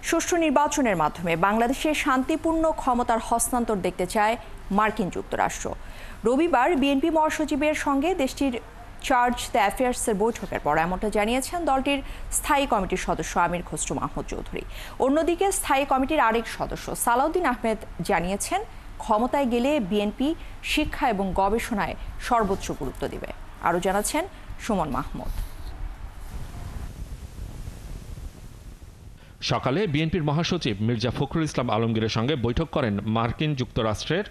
সুষ্ঠু নির্বাচনের মাধ্যমে বাংলাদেশের শান্তিপূর্ণ ক্ষমতার হস্তান্তর দেখতে চায় মার্কিন যুক্তরাষ্ট্র। রবিবার বিএনপি মহাসচিবের সঙ্গে দেশটির চার্জ দ্য অ্যাফেয়ার্সের বৈঠকের পর এমনটা জানিয়েছেন দলটির স্থায়ী কমিটির সদস্য আমির খসরু মাহমুদ চৌধুরী। অন্যদিকে স্থায়ী কমিটির আরেক সদস্য সালাউদ্দিন আহমেদ জানিয়েছেন, ক্ষমতায় গেলে বিএনপি শিক্ষা এবং গবেষণায় সর্বোচ্চ গুরুত্ব দেবে। আরও জানাচ্ছেন সুমন মাহমুদ। সকালে বিএনপির মহাসচিব মির্জা ফখরুল ইসলাম আলমগীরের সঙ্গে বৈঠক করেন মার্কিন যুক্তরাষ্ট্রের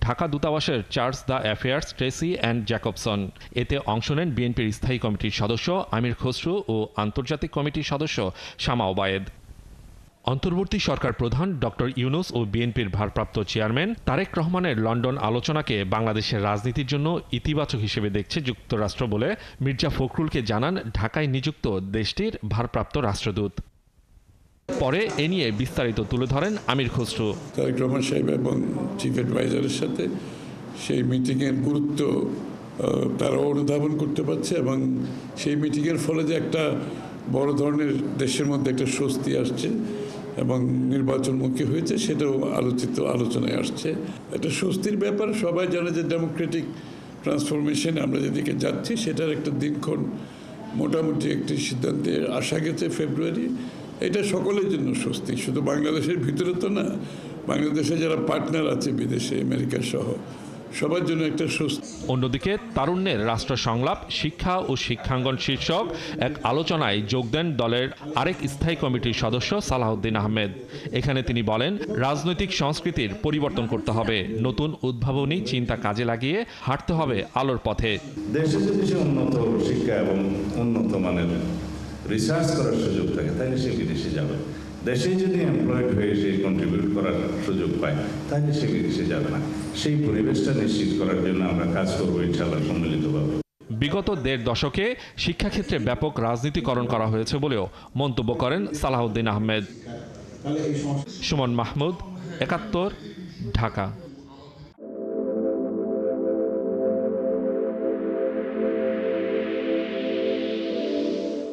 ঢাকা দূতাবাসের charge d'affaires Tracey Ann Jacobson. এতে অংশ নেন বিএনপির স্থায়ী কমিটির সদস্য আমির খসরু ও আন্তর্জাতিক কমিটির সদস্য শামা ওবায়েদ। অন্তর্বর্তী সরকার প্রধান ডক্টর ইউনূস ও বিএনপির ভারপ্রাপ্ত চেয়ারম্যান তারেক রহমানের লন্ডন আলোচনাকে বাংলাদেশের রাজনীতির জন্য ইতিবাচক হিসেবে দেখছে যুক্তরাষ্ট্র বলে মির্জা ফখরুলকে জানান ঢাকায় নিযুক্ত দেশটির ভারপ্রাপ্ত রাষ্ট্রদূত। পরে এ নিয়ে বিস্তারিত তুলে ধরেন আমির খসরু। তারেক রহমান সাহেব এবং চিফ অ্যাডভাইজারের সাথে সেই মিটিংয়ের গুরুত্ব তারা অনুধাবন করতে পারছে এবং সেই মিটিংয়ের ফলে যে একটা বড় ধরনের দেশের মধ্যে একটা স্বস্তি আসছে এবং নির্বাচনমুখী হয়েছে সেটাও আলোচনায় আসছে। একটা স্বস্তির ব্যাপার। সবাই জানে যে ডেমোক্রেটিক ট্রান্সফরমেশন আমরা যেদিকে যাচ্ছি সেটার একটা দিনক্ষণ মোটামুটি একটি সিদ্ধান্তে আসা গেছে ফেব্রুয়ারি। এটা সকলের জন্য স্বস্তি, শুধু বাংলাদেশের ভিতরে তো না, বাংলাদেশে যারা পার্টনার আছে বিদেশে আমেরিকা সহ সবার জন্য একটা স্বস্তি। অন্যদিকে তারুণ্যের রাষ্ট্র সংলাপ শিক্ষা ও শিক্ষাঙ্গন শীর্ষক এক আলোচনায় যোগ দেন দলের আরেক স্থায়ী কমিটির সদস্য সালাউদ্দিন আহমেদ। এখানে তিনি বলেন, রাজনৈতিক সংস্কৃতির পরিবর্তন করতে হবে, নতুন উদ্ভাবনী চিন্তা কাজে লাগিয়ে হাঁটতে হবে আলোর পথে। দেশে যদি উন্নত শিক্ষা এবং উন্নত মানের রিসার্চ করার সুযোগ থাকে তাহলে সে বিদেশে যাবে। দেশে যদি এমপ্লয়েড হয়ে সে কন্ট্রিবিউট করার সুযোগ পায় তাহলে সে বিদেশে যাবে না। সেই পরিবেশটা নিশ্চিত করার জন্য আমরা কাজ করবো ইনশাআল্লাহ সম্মিলিতভাবে। বিগত ১.৫ দশকে শিক্ষাক্ষেত্রে ব্যাপক রাজনীতিকরণ করা হয়েছে বলেও মন্তব্য করেন সালাউদ্দিন আহমেদ। সুমন মাহমুদ, ৭১, ঢাকা।